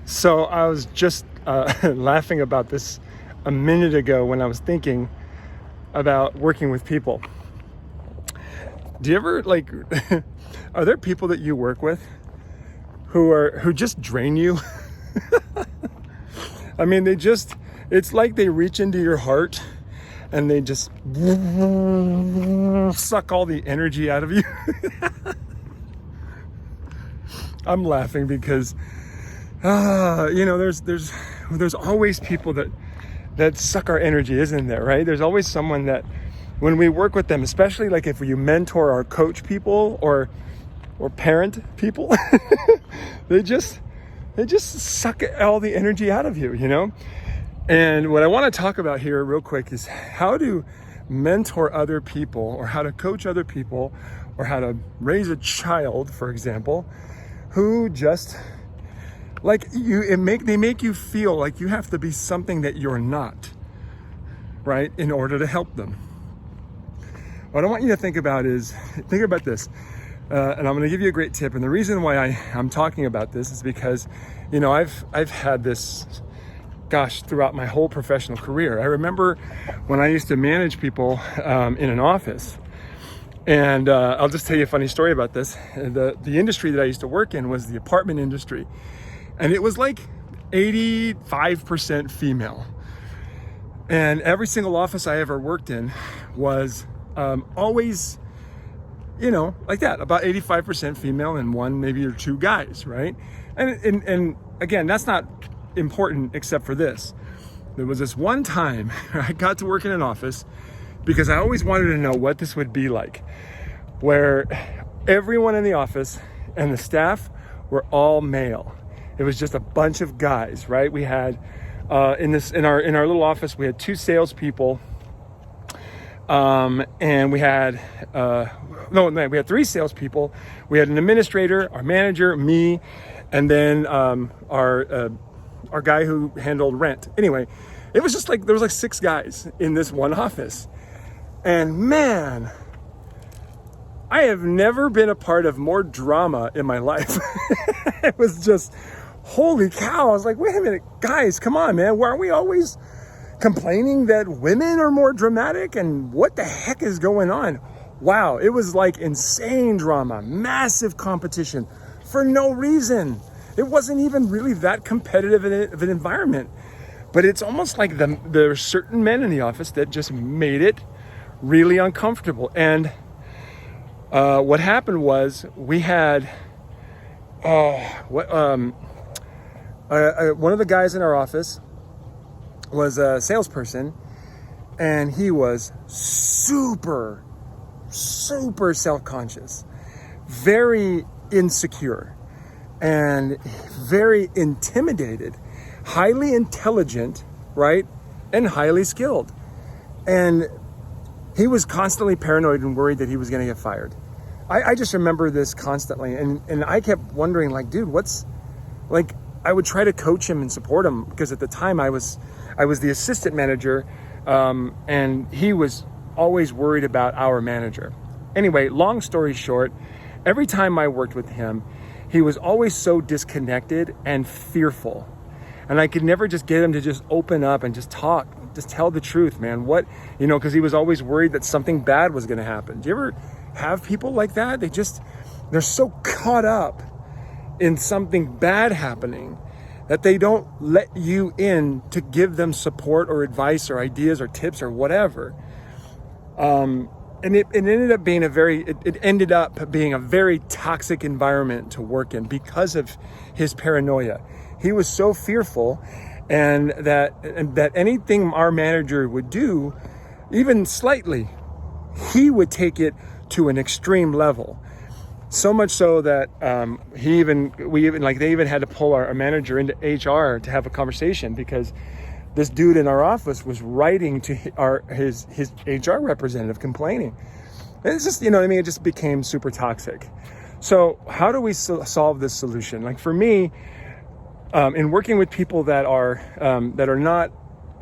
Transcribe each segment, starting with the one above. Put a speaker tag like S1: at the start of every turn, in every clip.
S1: So I was just laughing about this a minute ago when I was thinking about working with people. Do you ever are there people that you work with who just drain you? I mean, it's like they reach into your heart and they just suck all the energy out of you. I'm laughing because there's always people that suck our energy, isn't there, right? There's always someone that when we work with them, especially like if you mentor or coach people or parent people, they just suck all the energy out of you, And what I want to talk about here real quick is how to mentor other people or how to coach other people or how to raise a child, for example, who just they make you feel like you have to be something that you're not, right? In order to help them. What I want you to think about this, and I'm going to give you a great tip. And the reason why I'm talking about this is because, I've had this, throughout my whole professional career. I remember when I used to manage people in an office. And I'll just tell you a funny story about this. The industry that I used to work in was the apartment industry. And it was like 85% female. And every single office I ever worked in was always, like that, about 85% female and one, maybe or two guys, right? And again, that's not important except for this. There was this one time I got to work in an office because I always wanted to know what this would be like, where everyone in the office and the staff were all male. It was just a bunch of guys, right? We had in our little office, we had two salespeople, and we had we had three salespeople. We had an administrator, our manager, me, and then our guy who handled rent. Anyway, it was just there was six guys in this one office, and man, I have never been a part of more drama in my life. It was just, holy cow. I was like, wait a minute, guys, come on, man. Why are we always complaining that women are more dramatic? And what the heck is going on? Wow, it was like insane drama, massive competition for no reason. It wasn't even really that competitive of an environment. But it's almost like there are certain men in the office that just made it really uncomfortable. And what happened was we had one of the guys in our office was a salesperson, and he was super self-conscious, very insecure, and very intimidated, highly intelligent, right? And highly skilled. And he was constantly paranoid and worried that he was going to get fired. I just remember this constantly. And I kept wondering, dude, I would try to coach him and support him because at the time I was the assistant manager, and he was always worried about our manager. Anyway, long story short, every time I worked with him, he was always so disconnected and fearful. And I could never just get him to just open up and just talk, just tell the truth, man. Because he was always worried that something bad was going to happen. Do you ever have people like that? They're so caught up in something bad happening that they don't let you in to give them support or advice or ideas or tips or whatever. And it ended up being a very toxic environment to work in because of his paranoia. He was so fearful, and that anything our manager would do, even slightly, he would take it to an extreme level. So much so that they even had to pull our manager into HR to have a conversation because this dude in our office was writing to his HR representative complaining. And it's just, it just became super toxic. So how do we solve this solution? For me, in working with people that are not,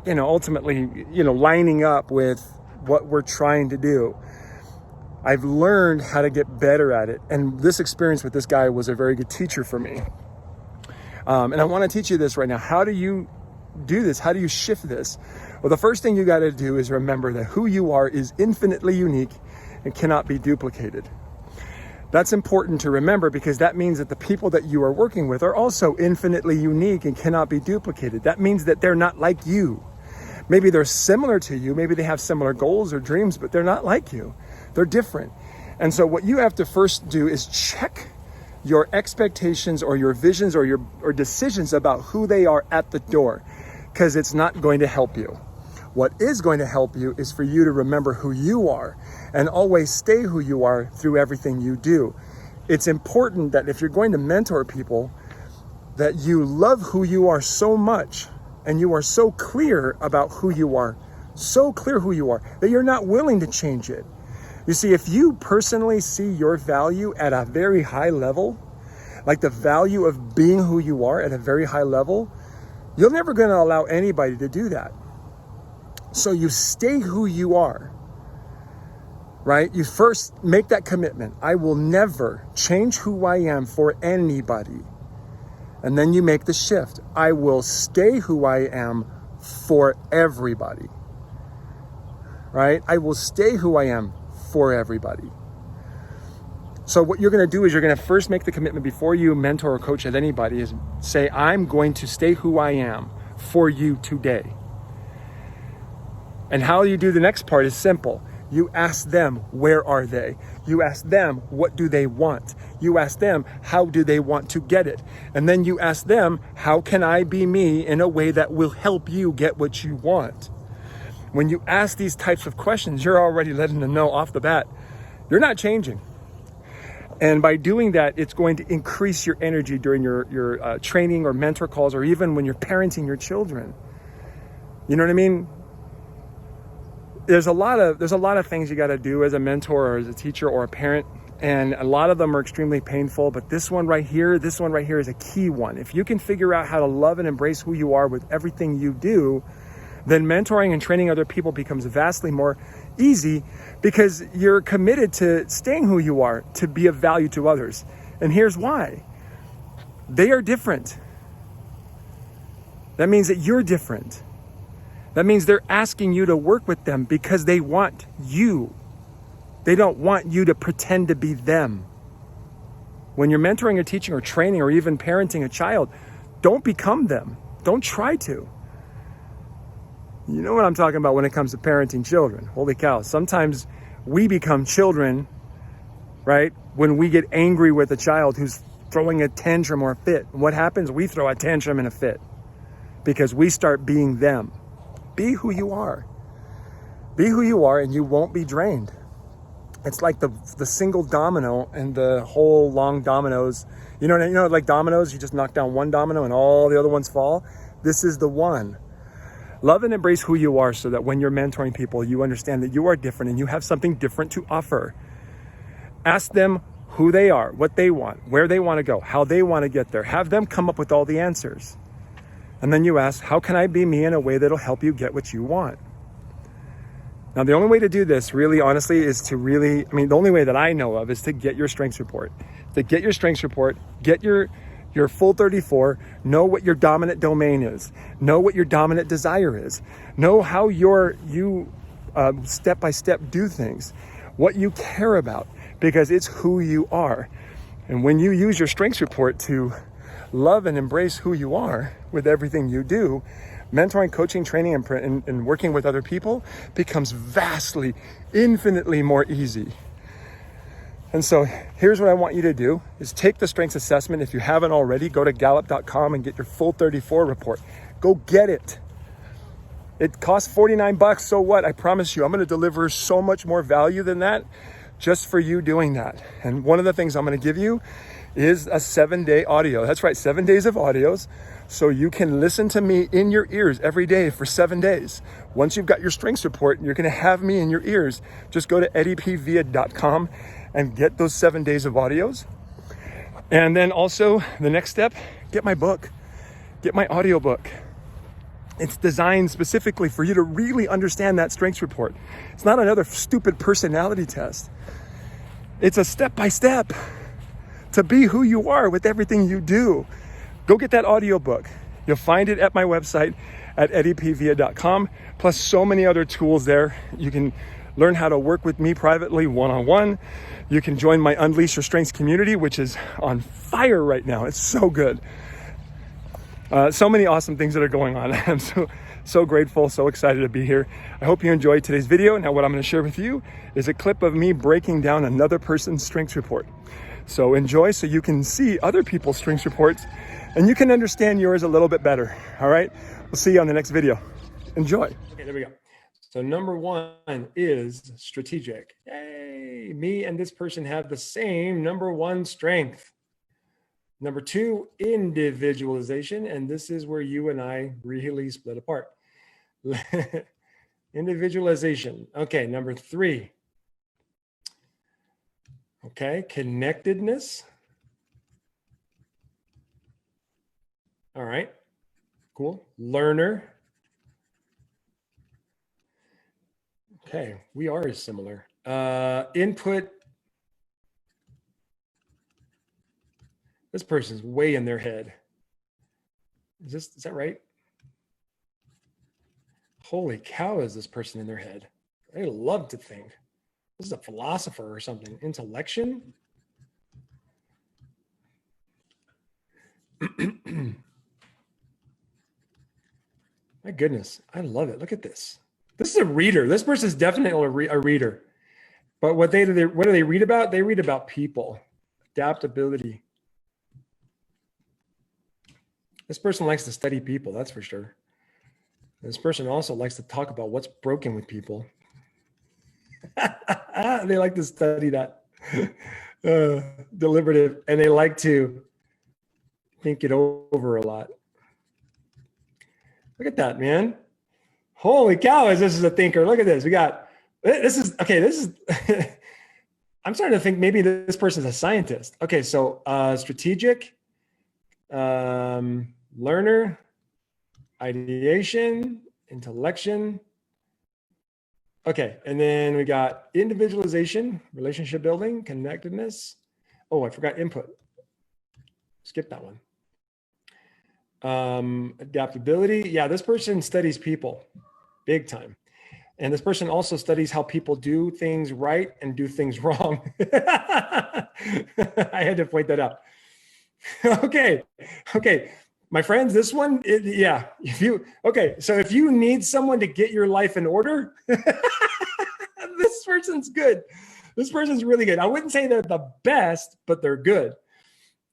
S1: ultimately, lining up with what we're trying to do, I've learned how to get better at it. And this experience with this guy was a very good teacher for me. And I want to teach you this right now. How do you do this? How do you shift this? Well, the first thing you got to do is remember that who you are is infinitely unique and cannot be duplicated. That's important to remember because that means that the people that you are working with are also infinitely unique and cannot be duplicated. That means that they're not like you. Maybe they're similar to you. Maybe they have similar goals or dreams, but they're not like you. They're different. And so what you have to first do is check your expectations or your visions or decisions about who they are at the door, because it's not going to help you. What is going to help you is for you to remember who you are and always stay who you are through everything you do. It's important that if you're going to mentor people, that you love who you are so much and you are so clear about who you are, so clear who you are, that you're not willing to change it. You see, if you personally see your value at a very high level, like the value of being who you are at a very high level, you're never going to allow anybody to do that. So you stay who you are, right? You first make that commitment. I will never change who I am for anybody. And then you make the shift. I will stay who I am for everybody, right? I will stay who I am for everybody. So what you're going to do is you're going to first make the commitment before you mentor or coach with anybody is say, I'm going to stay who I am for you today. And how you do the next part is simple. You ask them, where are they? You ask them, what do they want? You ask them, how do they want to get it? And then you ask them, how can I be me in a way that will help you get what you want? When you ask these types of questions, you're already letting them know off the bat, you're not changing. And by doing that, it's going to increase your energy during your training or mentor calls, or even when you're parenting your children. You know what I mean? There's a lot of things you got to do as a mentor or as a teacher or a parent, and a lot of them are extremely painful, but this one right here is a key one. If you can figure out how to love and embrace who you are with everything you do, then mentoring and training other people becomes vastly more easy because you're committed to staying who you are, to be of value to others. And here's why. They are different. That means that you're different. That means they're asking you to work with them because they want you. They don't want you to pretend to be them. When you're mentoring or teaching or training or even parenting a child, don't become them. Don't try to. You know what I'm talking about when it comes to parenting children. Holy cow. Sometimes we become children, right? When we get angry with a child who's throwing a tantrum or a fit. And what happens? We throw a tantrum and a fit because we start being them. Be who you are. Be who you are and you won't be drained. It's like the single domino and the whole long dominoes. You know, like dominoes, you just knock down one domino and all the other ones fall. This is the one. Love and embrace who you are so that when you're mentoring people, you understand that you are different and you have something different to offer. Ask them who they are, what they want, where they want to go, how they want to get there. Have them come up with all the answers. And then you ask, how can I be me in a way that'll help you get what you want? Now, the only way to do this, really, honestly, is to the only way that I know of is to get your strengths report. To get your strengths report, get your full 34, know what your dominant domain is, know what your dominant desire is, know how you step by step do things, what you care about, because it's who you are. And when you use your strengths report to love and embrace who you are with everything you do, mentoring, coaching, training, and working with other people becomes vastly, infinitely more easy. And so here's what I want you to do is take the strengths assessment. If you haven't already, go to gallup.com and get your full 34 report. Go get it. It costs $49. So what? I promise you, I'm going to deliver so much more value than that just for you doing that. And one of the things I'm going to give you is a 7-day audio. That's right, 7 days of audios. So you can listen to me in your ears every day for 7 days. Once you've got your strengths report, you're going to have me in your ears. Just go to eddiepvia.com and get those 7 days of audios. And then also the next step, get my book, get my audiobook. It's designed specifically for you to really understand that strengths report. It's not another stupid personality test. It's a step-by-step to be who you are with everything you do. go get that audiobook. You'll find it at my website at eddiepvia.com, plus so many other tools there. You can learn how to work with me privately, one-on-one. You can join my Unleash Your Strengths community, which is on fire right now. It's so good. So many awesome things that are going on. I'm so grateful, so excited to be here. I hope you enjoyed today's video. Now what I'm going to share with you is a clip of me breaking down another person's strengths report. So enjoy so you can see other people's strengths reports and you can understand yours a little bit better. All right, we'll see you on the next video. Enjoy. Okay, there we go. So number one is strategic. Yay, me and this person have the same number one strength. Number two, individualization. And this is where you and I really split apart. Individualization. Okay, number three. Okay, connectedness. All right, cool. Learner. Okay, we are similar. Input. This person's way in their head. Is that right? Holy cow, is this person in their head? They love to think. This is a philosopher or something. Intellection. My goodness, I love it. Look at this. This is a reader. This person is definitely a reader. But what do they read about? They read about people, adaptability. This person likes to study people, that's for sure. This person also likes to talk about what's broken with people. They like to study that. Deliberative, and they like to think it over a lot. Look at that, man. Holy cow, this is a thinker. Look at this. This is I'm starting to think maybe this person is a scientist. Okay, so strategic, learner, ideation, intellection. Okay, and then we got individualization, relationship building, connectedness. Oh, I forgot input. Skip that one. Adaptability. Yeah, this person studies people big time. And this person also studies how people do things right and do things wrong. I had to point that out. Okay. My friends, this one, yeah. So if you need someone to get your life in order, this person's good. This person's really good. I wouldn't say they're the best, but they're good.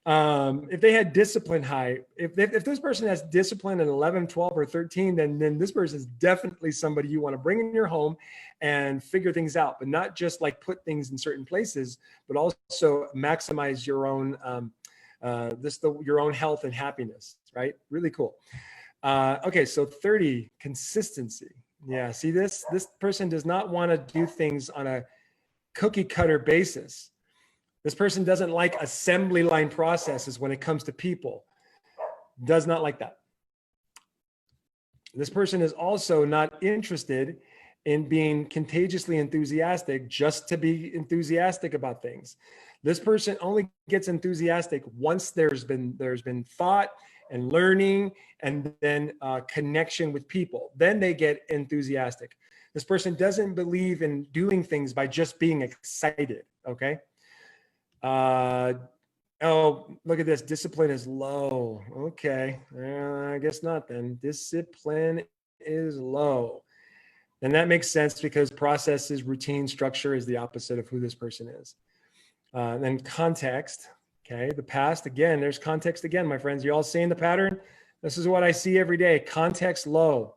S1: If they had discipline high, if this person has discipline at 11, 12, or 13, then this person is definitely somebody you want to bring in your home and figure things out, but not just like put things in certain places, but also maximize your own, your own health and happiness, right? Really cool. Okay, so 30, consistency. Yeah, see this person does not want to do things on a cookie cutter basis. This person doesn't like assembly line processes when it comes to people. Does not like that. This person is also not interested in being contagiously enthusiastic just to be enthusiastic about things. This person only gets enthusiastic once there's been thought and learning and then connection with people. Then they get enthusiastic. This person doesn't believe in doing things by just being excited, okay? Oh, look at this. Discipline is low. Okay. I guess not then. Discipline is low. And that makes sense because processes, routine, structure is the opposite of who this person is. Then context. Okay. The past, again, there's context again, my friends. You all seeing the pattern? This is what I see every day. Context low.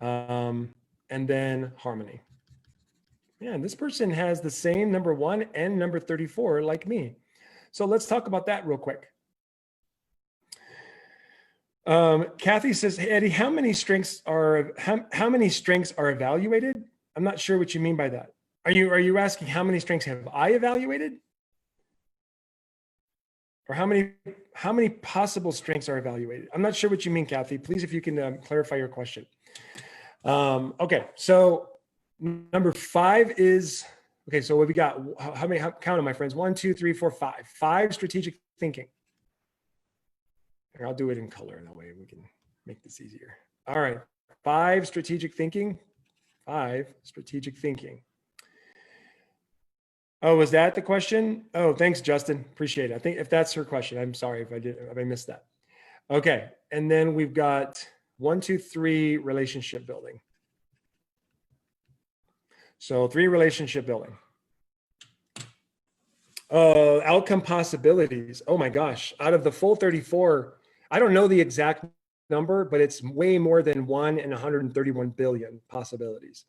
S1: And then harmony. Yeah, this person has the same number 1 and number 34 like me. So let's talk about that real quick. Kathy says, hey, Eddie, how many strengths are evaluated? I'm not sure what you mean by that. Are you asking how many strengths have I evaluated? Or how many possible strengths are evaluated? I'm not sure what you mean, Kathy. Please, if you can clarify your question. Okay, so number 5 is Okay, so what we got? How many? Count them, my friends. 1, 2, 3, 4, 5. 5 strategic thinking. Here, I'll do it in color. That way we can make this easier. All right, 5 strategic thinking. 5 strategic thinking. Oh, was that the question? Oh, thanks, Justin. Appreciate it. I think if that's her question, I'm sorry if I missed that. Okay, and then we've got 1, 2, 3 relationship building. So 3 relationship building. Outcome possibilities. Oh my gosh, out of the full 34, I don't know the exact number, but it's way more than 1 in 131 billion possibilities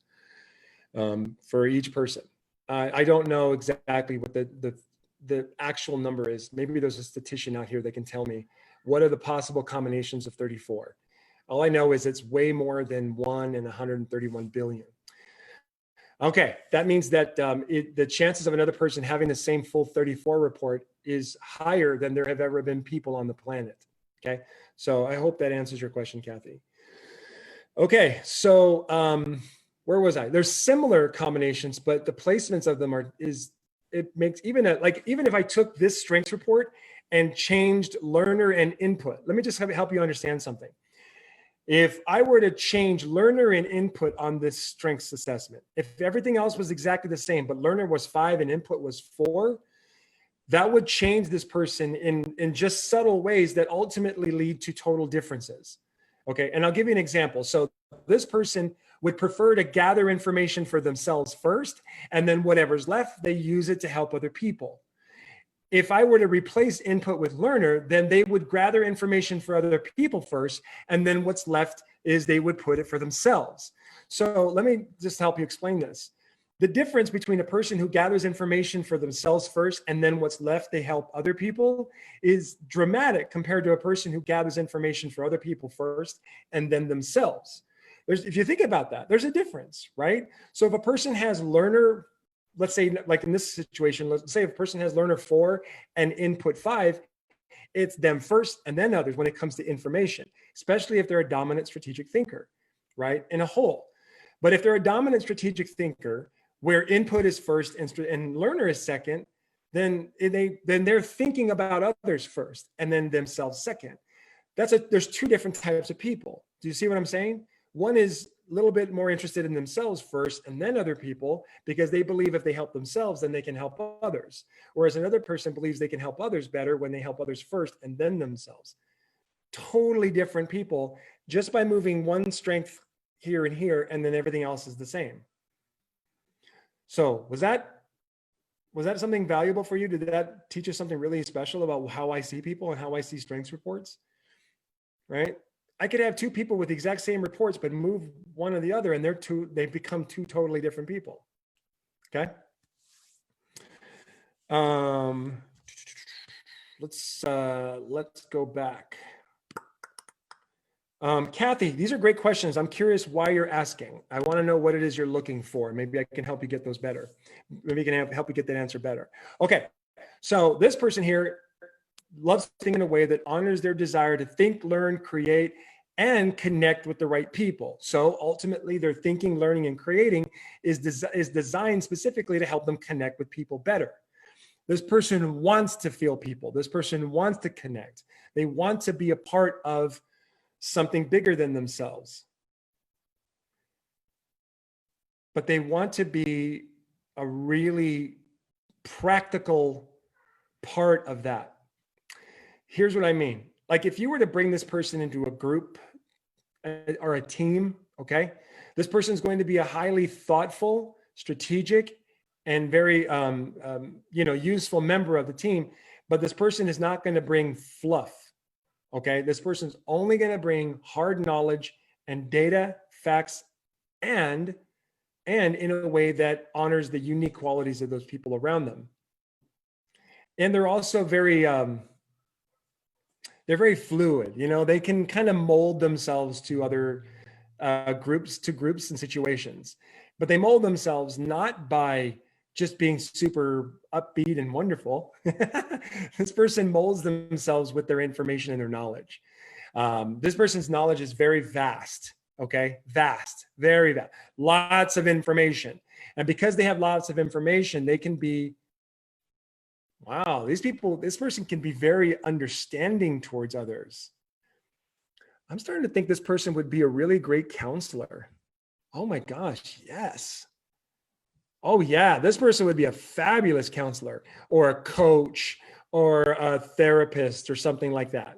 S1: for each person. I don't know exactly what the actual number is. Maybe there's a statistician out here that can tell me what are the possible combinations of 34. All I know is it's way more than 1 in 131 billion. Okay, that means that the chances of another person having the same full 34 report is higher than there have ever been people on the planet. Okay, so I hope that answers your question, Kathy. Okay, so where was I? There's similar combinations, but the placements of them it makes even if I took this strengths report and changed learner and input. Let me just help you understand something. If I were to change learner and input on this strengths assessment, if everything else was exactly the same, but learner was 5 and input was 4, that would change this person in just subtle ways that ultimately lead to total differences. Okay, and I'll give you an example. So this person would prefer to gather information for themselves first, and then whatever's left, they use it to help other people. If I were to replace input with learner, then they would gather information for other people first, and then what's left is they would put it for themselves. So let me just help you explain this. The difference between a person who gathers information for themselves first and then what's left they help other people is dramatic compared to a person who gathers information for other people first and then themselves. If you think about that, there's a difference, right? So if a person has learner, let's say, like in this situation, let's say if a person has learner 4 and input 5, it's them first and then others when it comes to information, especially if they're a dominant strategic thinker, right? In a whole. But if they're a dominant strategic thinker where input is first and learner is second, then they're thinking about others first and then themselves second. There's 2 different types of people. Do you see what I'm saying? One is a little bit more interested in themselves first and then other people because they believe if they help themselves, then they can help others. Whereas another person believes they can help others better when they help others first and then themselves. Totally different people just by moving one strength here and here, and then everything else is the same. So was that something valuable for you? Did that teach you something really special about how I see people and how I see strengths reports? Right? I could have 2 people with the exact same reports, but move one or the other, and they've become 2 totally different people. Okay. Let's go back. Kathy, these are great questions. I'm curious why you're asking. I want to know what it is you're looking for. Maybe I can help you get those better. Maybe I can help you get that answer better. Okay. So this person here loves thinking in a way that honors their desire to think, learn, create, and connect with the right people. So ultimately, their thinking, learning, and creating is designed specifically to help them connect with people better. This person wants to feel people. This person wants to connect. They want to be a part of something bigger than themselves. But they want to be a really practical part of that. Here's what I mean. Like if you were to bring this person into a group or a team, okay, this person is going to be a highly thoughtful, strategic, and very useful member of the team. But this person is not going to bring fluff. Okay, this person's only going to bring hard knowledge and data, facts, and in a way that honors the unique qualities of those people around them. And they're also very fluid. You know, they can kind of mold themselves to other groups and situations, but they mold themselves not by just being super upbeat and wonderful. This person molds themselves with their information and their knowledge. This person's knowledge is very vast. Okay, vast, very vast, lots of information. And because they have lots of information, they can be, wow, this person can be very understanding towards others. I'm starting to think this person would be a really great counselor. Oh my gosh, yes. Oh yeah, this person would be a fabulous counselor or a coach or a therapist or something like that.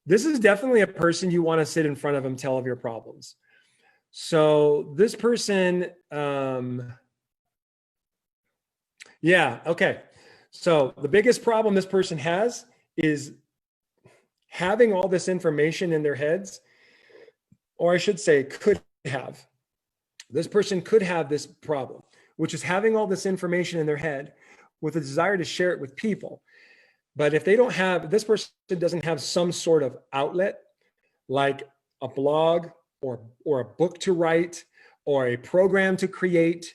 S1: This is definitely a person you want to sit in front of and tell of your problems. So this person, yeah, okay. So the biggest problem this person has is having all this information in their heads, or I should say could have. This person could have this problem, which is having all this information in their head with a desire to share it with people. But if they don't have, this person doesn't have some sort of outlet, like a blog or a book to write or a program to create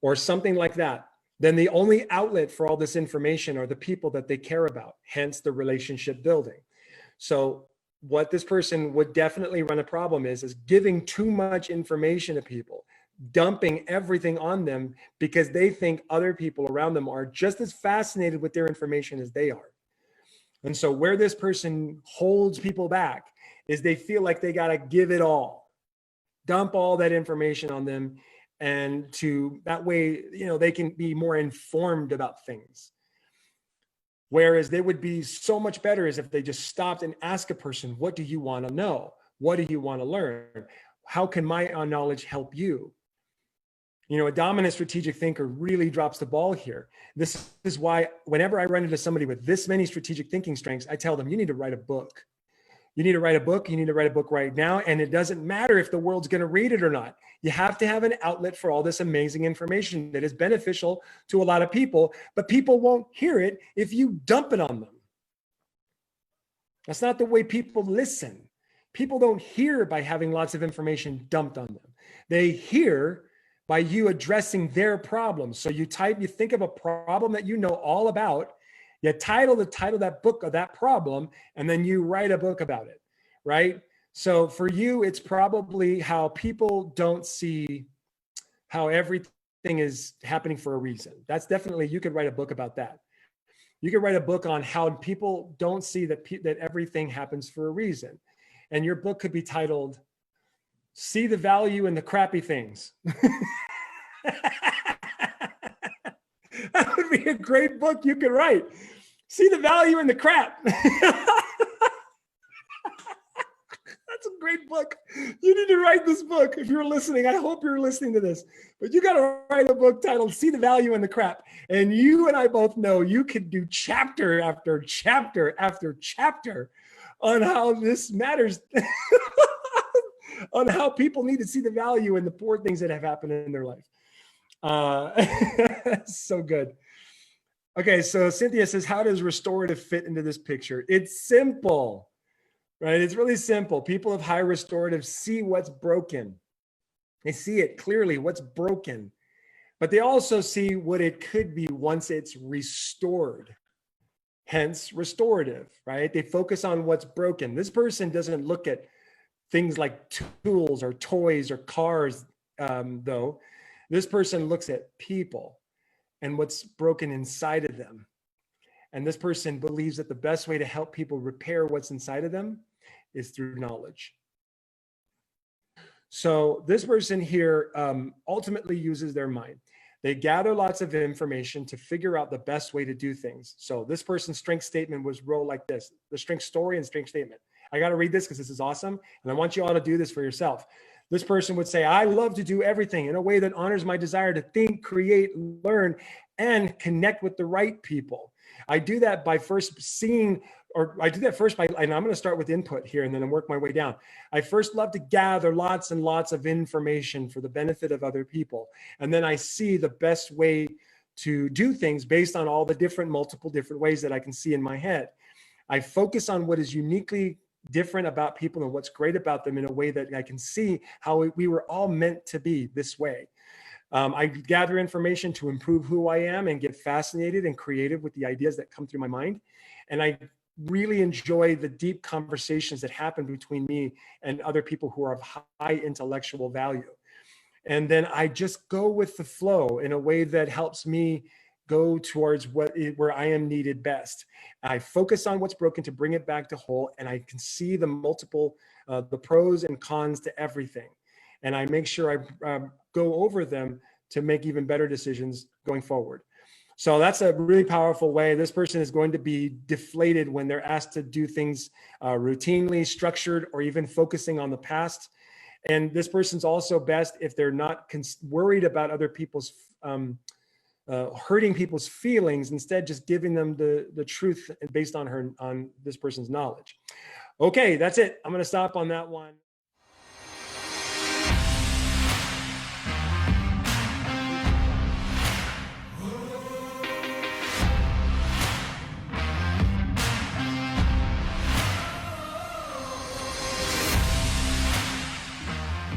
S1: or something like that, then the only outlet for all this information are the people that they care about, hence the relationship building. So what this person would definitely run a problem is giving too much information to people, dumping everything on them because they think other people around them are just as fascinated with their information as they are. And so where this person holds people back is they feel like they got to give it all, dump all that information on them. And that way, they can be more informed about things. Whereas they would be so much better is if they just stopped and asked a person, what do you want to know? What do you want to learn? How can my knowledge help you? A dominant strategic thinker really drops the ball here. This is why whenever I run into somebody with this many strategic thinking strengths, I tell them, you need to write a book. You need to write a book. You need to write a book right now. And it doesn't matter if the world's going to read it or not. You have to have an outlet for all this amazing information that is beneficial to a lot of people, but people won't hear it if you dump it on them. That's not the way people listen. People don't hear by having lots of information dumped on them. They hear by you addressing their problems. So you think of a problem that you know all about, you title that book of that problem, and then you write a book about it, right? So for you, it's probably how people don't see how everything is happening for a reason. That's definitely, you could write a book about that. You could write a book on how people don't see that everything happens for a reason. And your book could be titled, See the Value in the Crappy Things. That would be a great book you could write. See the value in the crap. That's a great book. You need to write this book. If you're listening, I hope you're listening to this, but you got to write a book titled See the Value in the Crap. And you and I both know you could do chapter after chapter after chapter on how this matters, on how people need to see the value in the poor things that have happened in their life. So good. Okay, so Cynthia says, how does restorative fit into this picture? It's simple, right? It's really simple. People of high restorative see what's broken. They see it clearly, what's broken, but they also see what it could be once it's restored. Hence restorative, right? They focus on what's broken. This person doesn't look at things like tools or toys or cars, though. This person looks at people and what's broken inside of them. And this person believes that the best way to help people repair what's inside of them is through knowledge. So this person here ultimately uses their mind. They gather lots of information to figure out the best way to do things. So this person's strength statement was roll like this, the strength story and strength statement. I got to read this because this is awesome. And I want you all to do this for yourself. This person would say, I love to do everything in a way that honors my desire to think, create, learn, and connect with the right people. I do that by first seeing, or I do that first by, and I'm going to start with input here and then work my way down. I first love to gather lots and lots of information for the benefit of other people. And then I see the best way to do things based on all the multiple different ways that I can see in my head. I focus on what is uniquely different about people and what's great about them in a way that I can see how we were all meant to be this way. I gather information to improve who I am and get fascinated and creative with the ideas that come through my mind. And I really enjoy the deep conversations that happen between me and other people who are of high intellectual value. And then I just go with the flow in a way that helps me go towards where I am needed best. I focus on what's broken to bring it back to whole, and I can see the multiple, the pros and cons to everything. And I make sure I go over them to make even better decisions going forward. So that's a really powerful way. This person is going to be deflated when they're asked to do things routinely, structured, or even focusing on the past. And this person's also best if they're not worried about other people's hurting people's feelings, instead just giving them the truth based on this person's knowledge. Okay, that's it. I'm going to stop on that one.